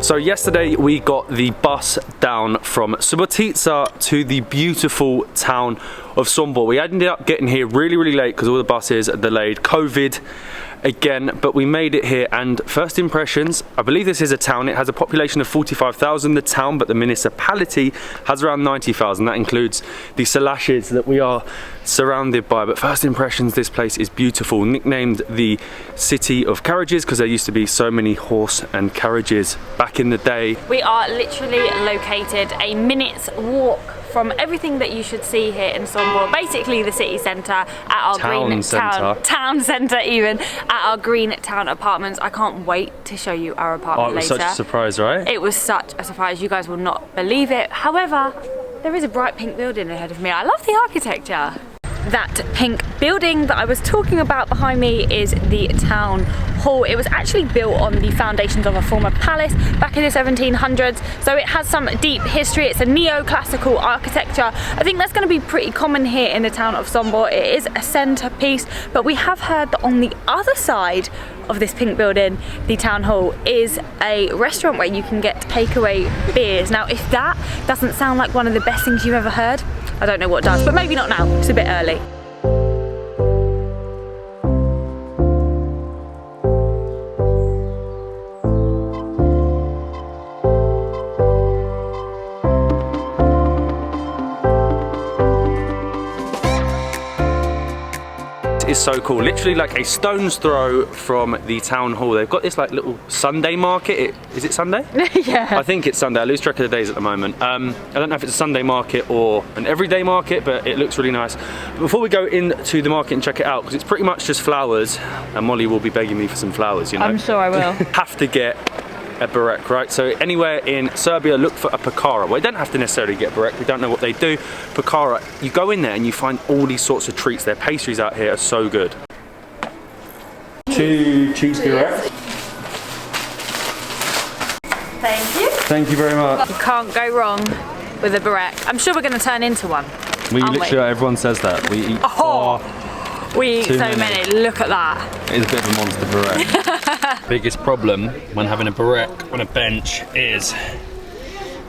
So yesterday we got the bus down from Subotica to the beautiful town of Sombor. We ended up getting here really late because all the buses are delayed. COVID again, but we made it here, and first impressions, I believe this is a town. It has a population of 45,000, the town, but the municipality has around 90,000. That includes the Salashes that we are surrounded by. But first impressions, this place is beautiful. Nicknamed the City of Carriages because there used to be so many horse and carriages back in the day. We are literally located a minute's walk from everything that you should see here in Sombor, basically the city centre, at our town centre even, at our green town apartments. I can't wait to show you our apartment later. It was such a surprise, right? It was such a surprise, you guys will not believe it. However, there is a bright pink building ahead of me. I love the architecture. That pink building that I was talking about behind me is the town hall. It was actually built on the foundations of a former palace back in the 1700s, so it has some deep history. It's a neoclassical architecture. I think that's going to be pretty common here in the town of Sombor. It is a centrepiece, but we have heard that on the other side of this pink building, the town hall, is a restaurant where you can get takeaway beers. Now, if that doesn't sound like one of the best things you've ever heard, I don't know what does, but maybe not now, it's a bit early. Is so cool, literally like a stone's throw from the town hall. They've got this like little Sunday market. Is it Sunday? Yeah, I think it's Sunday. I lose track of the days at the moment. I don't know if it's a Sunday market or an everyday market, but it looks really nice. But before we go into the market and check it out, because it's pretty much just flowers, and Molly will be begging me for some flowers, you know. I'm sure I will. Have to get a barek, right? So anywhere in Serbia, look for a pakara. Well, you don't have to necessarily get barek, we don't know what they do. Pakara, you go in there and you find all these sorts of treats. Their pastries out here are so good. 2 cheese barek. Thank you. Thank you very much. You can't go wrong with a barek. I'm sure we're going to turn into one. Everyone says that. We eat we eat so many. Look at that. It's a bit of a monster barek. Biggest problem when having a barek on a bench is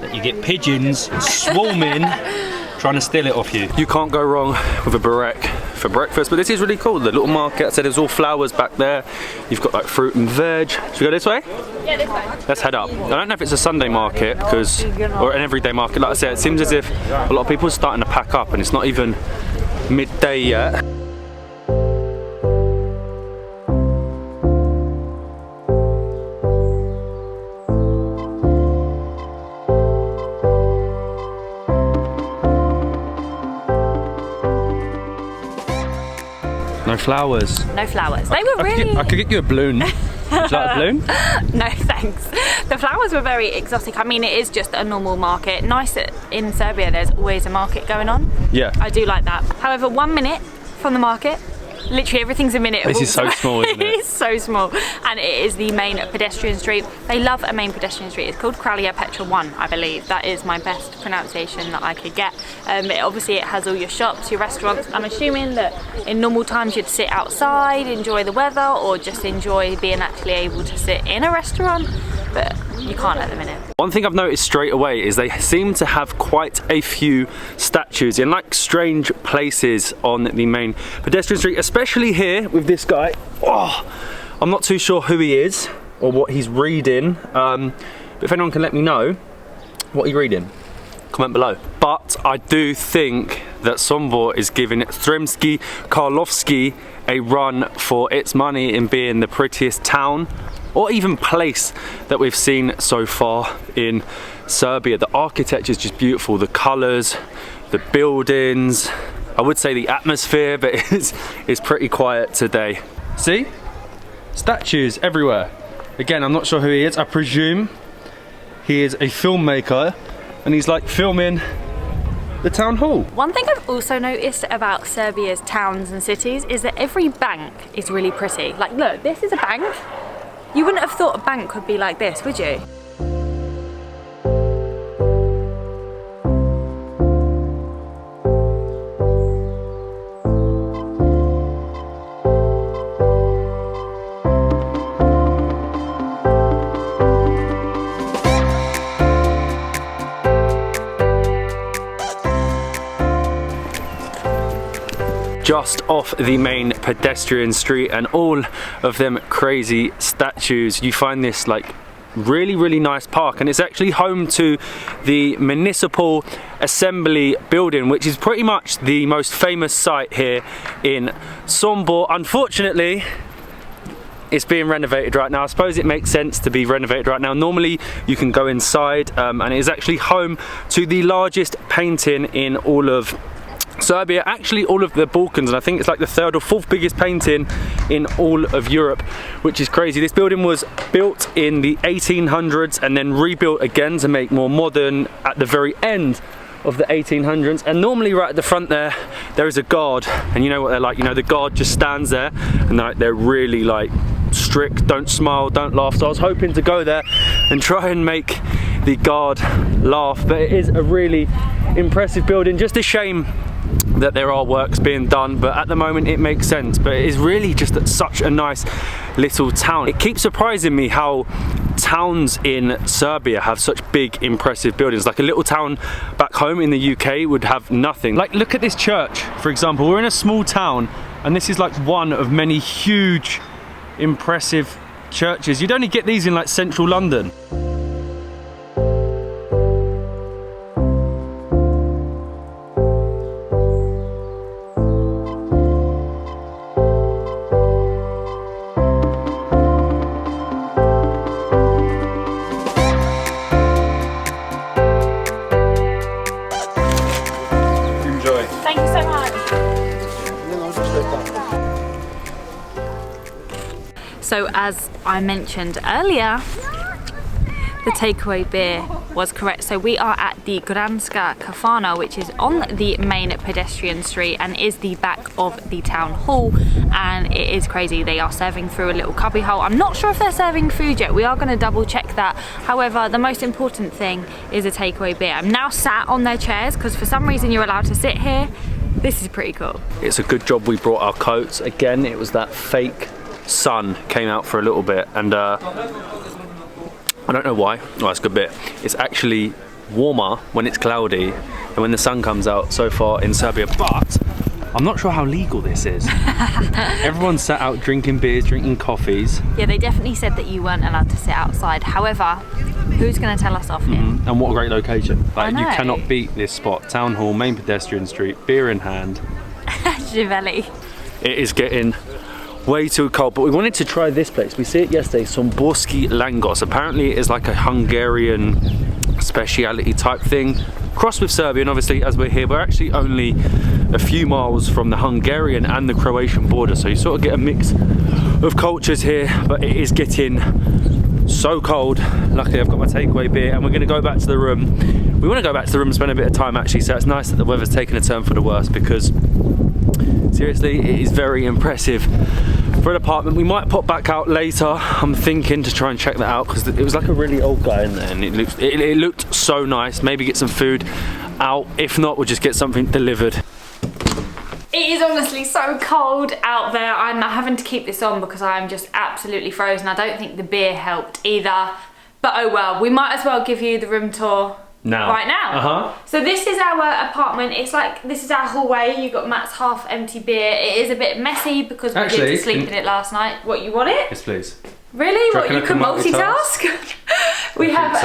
that you get pigeons swarming trying to steal it off you. You can't go wrong with a barek for breakfast, but this is really cool. The little market, I said there's all flowers back there. You've got like fruit and veg. Should we go this way? Yeah, this way. Let's head up. I don't know if it's a Sunday market or an everyday market. Like I said, it seems as if a lot of people are starting to pack up and it's not even midday yet. No flowers. No flowers. They were really... I could get you a balloon. Would you like a balloon? No, thanks. The flowers were very exotic. I mean, it is just a normal market. Nice that in Serbia there's always a market going on. Yeah. I do like that. However, 1 minute from the market, literally everything's a minute. This is so small, isn't it? It is so small. And it is the main pedestrian street. They love a main pedestrian street. It's called Kralia Petra 1, I believe. That is my best pronunciation that I could get. Obviously it has all your shops, your restaurants. I'm assuming that in normal times you'd sit outside, enjoy the weather, or just enjoy being actually able to sit in a restaurant. But you can't at the minute. One thing I've noticed straight away is they seem to have quite a few statues in like strange places on the main pedestrian street, especially here with this guy. Oh, I'm not too sure who he is or what he's reading, but if anyone can let me know what he's reading, comment below. But I do think that Sombor is giving Sremski Karlovski a run for its money in being the prettiest town or even place that we've seen so far in Serbia. The architecture is just beautiful, the colours, the buildings. I would say the atmosphere, but it's pretty quiet today. See? Statues everywhere. Again, I'm not sure who he is. I presume he is a filmmaker and he's like filming the town hall. One thing I've also noticed about Serbia's towns and cities is that every bank is really pretty. Like look, this is a bank. You wouldn't have thought a bank would be like this, would you? just off the main pedestrian street, and all of them crazy statues. You find this like really nice park, and it's actually home to the Municipal Assembly building, which is pretty much the most famous site here in SOMBOR. Unfortunately, it's being renovated right now. I suppose it makes sense to be renovated right now. Normally you can go inside, and it is actually home to the largest painting in all of Serbia, actually all of the Balkans, and I think it's like the 3rd or 4th biggest painting in all of Europe, which is crazy. This building was built in the 1800s and then rebuilt again to make more modern at the very end of the 1800s. And normally right at the front there is a guard, and you know what they're like, you know, the guard just stands there and they're really like strict, don't smile, don't laugh. So I was hoping to go there and try and make the guard laugh, but it is a really impressive building. Just a shame that there are works being done, but at the moment it makes sense. But it is really just such a nice little town. It keeps surprising me how towns in Serbia have such big impressive buildings. Like a little town back home in the UK would have nothing. Like look at this church, for example. We're in a small town and this is like one of many huge impressive churches. You'd only get these in like central London. So as I mentioned earlier, the takeaway beer was correct. So we are at the Granska Kafana, which is on the main pedestrian street and is the back of the town hall, and it is crazy. They are serving through a little cubby hole. I'm not sure if they're serving food yet. We are going to double check that. However, the most important thing is a takeaway beer. I'm now sat on their chairs because for some reason you're allowed to sit here. This is pretty cool. It's a good job we brought our coats. Again, it was that fake sun came out for a little bit, and I don't know why. Oh, that's a good bit. It's actually warmer when it's cloudy than when the sun comes out so far in Serbia, but I'm not sure how legal this is. Everyone's sat out drinking beers, drinking coffees. Yeah, they definitely said that you weren't allowed to sit outside. However, who's going to tell us off here? And what a great location. Like, you cannot beat this spot. Town hall, main pedestrian street, beer in hand. Givelli. It is getting way too cold, but we wanted to try this place. We see it yesterday, Somborski Langos. Apparently it is like a Hungarian speciality type thing, crossed with Serbian. Obviously, as we're here, we're actually only a few miles from the Hungarian and the Croatian border, so you sort of get a mix of cultures here, but it is getting so cold. Luckily I've got my takeaway beer, and we're going to go back to the room. We want to go back to the room and spend a bit of time actually, so it's nice that the weather's taken a turn for the worse, because seriously it is very impressive for an apartment. We might pop back out later. I'm thinking to try and check that out, because it was like a really old guy in there, and it looked so nice. Maybe get some food out. If not, we'll just get something delivered. It is honestly so cold out there. I'm having to keep this on because I'm just absolutely frozen. I don't think the beer helped either, but oh well. We might as well give you the room tour now. Right now. So this is our apartment. It's like, this is our hallway. You've got Matt's half empty beer. It is a bit messy because we did sleep in it last night. What, you want it? Yes, please. Really? What, you can multitask? We have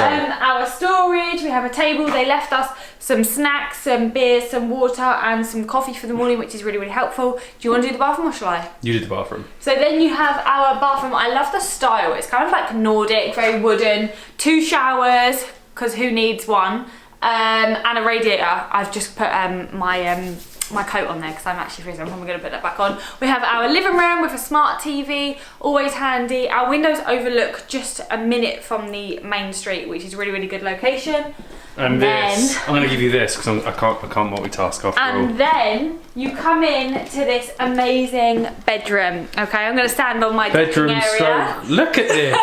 our storage, we have a table. They left us some snacks, some beers, some water and some coffee for the morning, which is really helpful. Do you want to do the bathroom or shall I? You do the bathroom. So then you have our bathroom. I love the style. It's kind of like Nordic, very wooden. 2 showers, because who needs one? And a radiator. I've just put my coat on there because I'm actually freezing. I'm probably going to put that back on. We have our living room with a smart TV, always handy. Our windows overlook just a minute from the main street, which is really good location. And this, I'm going to give you this because I can't multitask after all. And then you come in to this amazing bedroom. Okay, I'm going to stand on my bedroom area. Look at this.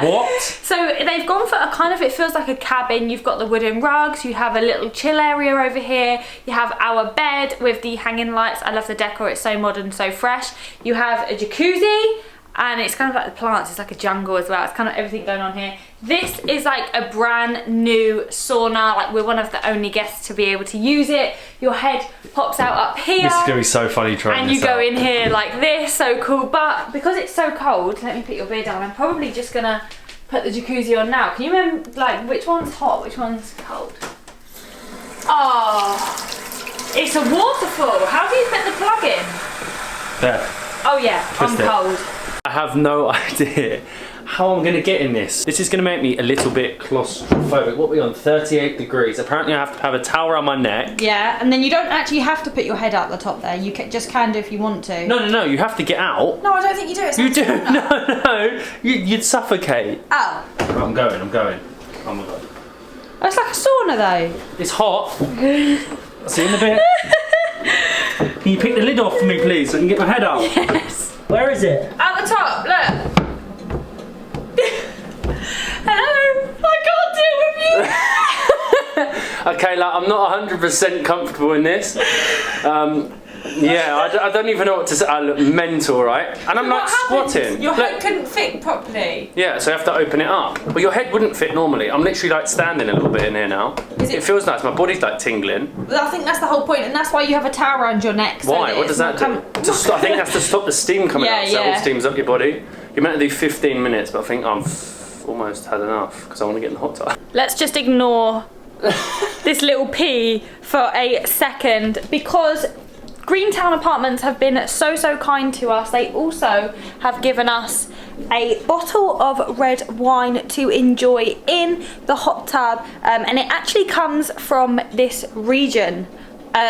What? So they've gone for a kind of, it feels like a cabin. You've got the wooden rugs. You have a little chill area over here. You have our bed with the hanging lights. I love the decor. It's so modern, so fresh. You have a jacuzzi. And it's kind of like the plants, it's like a jungle as well. It's kind of everything going on here. This is like a brand new sauna. Like we're one of the only guests to be able to use it. Your head pops out up here. This is gonna be so funny trying and this you go out. in here like this, so cool. But because it's so cold, let me put your beer down. I'm probably just gonna put the jacuzzi on now. Can you remember like which one's hot, which one's cold? Oh, it's a waterfall. How do you put the plug in? There. Oh yeah, Twist I'm it. cold. I have no idea how I'm gonna get in this. This is gonna make me a little bit claustrophobic. What are we on? 38 degrees. Apparently I have to have a towel around my neck. Yeah, and then you don't actually have to put your head out the top there. You just can do if you want to. No, you have to get out. No, I don't think you do. It's You do? No. You'd suffocate. Oh. Right, I'm going. Oh my god. It's like a sauna though. It's hot. I'll see you in a bit. Can you pick the lid off for me, please, so I can get my head out? Yes. Where is it? At the top, look. Hello. I can't deal with you. Okay, like I'm not 100% comfortable in this. Yeah, I don't even know what to say. I look mental, right? And I'm like squatting. Your head Look. couldn't fit properly. Yeah, so I have to open it up. But your head wouldn't fit normally. I'm literally like standing a little bit in here now. It feels nice. My body's like tingling. Well, I think that's the whole point, and that's why you have a towel around your neck. So Why? What does that do? I think that's to stop the steam coming out. So it all steams up your body. You're meant to do 15 minutes, but I think I've almost had enough because I want to get in the hot tub. Let's just ignore this little pee for a second because Greentown Apartments have been so kind to us. They also have given us a bottle of red wine to enjoy in the hot tub, and it actually comes from this region.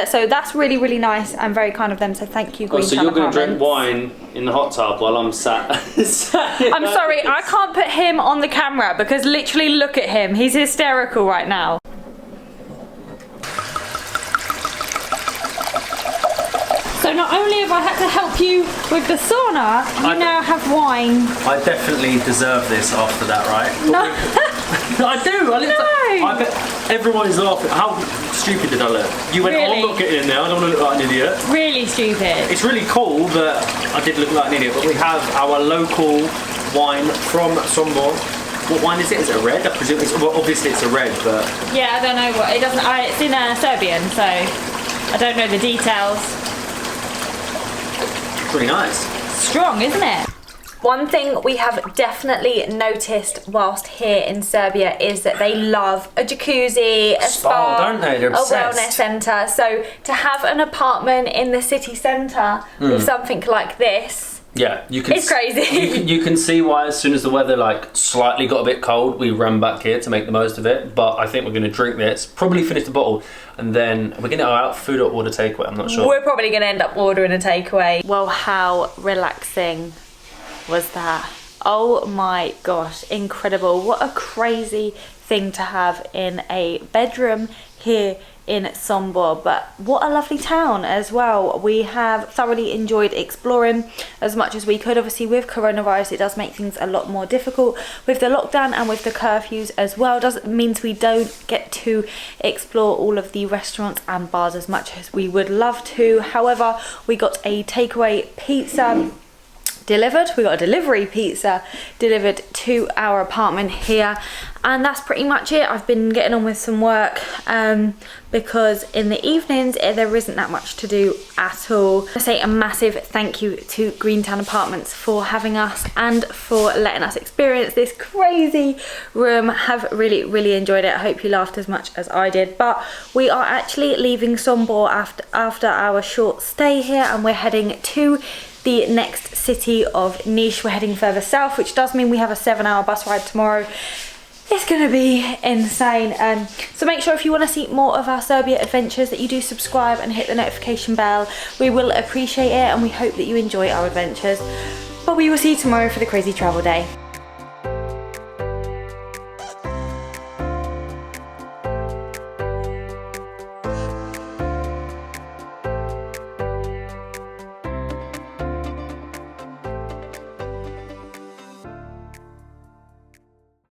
So that's really nice and very kind of them, so thank you, Greentown So you're going to drink Apartments. wine in the hot tub while I'm sat I'm sorry, I can't put him on the camera because literally look at him. He's hysterical right now. So not only have I had to help you with the sauna, you now have wine. I definitely deserve this after that, right? No. I do. I bet everyone is laughing. How stupid did I look? You went, Really? oh, I'm not getting in there. I don't want to look like an idiot. Really stupid. It's really cool, but I did look like an idiot. But we have our local wine from SOMBOR. What wine is it? Is it a red? I presume it's, well, obviously it's a red, but Yeah, I don't know what it doesn't. It's in Serbian, so I don't know the details. pretty nice. Strong, isn't it? One thing we have definitely noticed whilst here in Serbia is that they love a jacuzzi, a spa, don't they? They're a obsessed. wellness centre. So to have an apartment in the city centre with something like this, Yeah, you can. it's crazy. You can see why as soon as the weather like slightly got a bit cold, we ran back here to make the most of it. But I think we're going to drink this, probably finish the bottle, and then we're going to go out food or order takeaway. I'm not sure. We're probably going to end up ordering a takeaway. Well, how relaxing was that? Oh my gosh, incredible. What a crazy thing to have in a bedroom here in SOMBOR, but what a lovely town as well. We have thoroughly enjoyed exploring as much as we could. Obviously with coronavirus it does make things a lot more difficult with the lockdown and with the curfews as well. Doesn't mean we don't get to explore all of the restaurants and bars as much as we would love to. However, we got a takeaway pizza delivered. We got a delivery pizza delivered to our apartment here, and that's pretty much it. I've been getting on with some work because in the evenings there isn't that much to do at all. I say a massive thank you to Greentown Apartments for having us and for letting us experience this crazy room. Have really enjoyed it. I hope you laughed as much as I did. But we are actually leaving SOMBOR after our short stay here, and we're heading to the next city of Niš. We're heading further south, which does mean we have a 7-hour bus ride tomorrow. It's gonna be insane. So make sure if you want to see more of our Serbia adventures that you do subscribe and hit the notification bell. We will appreciate it, and we hope that you enjoy our adventures. But we will see you tomorrow for the crazy travel day.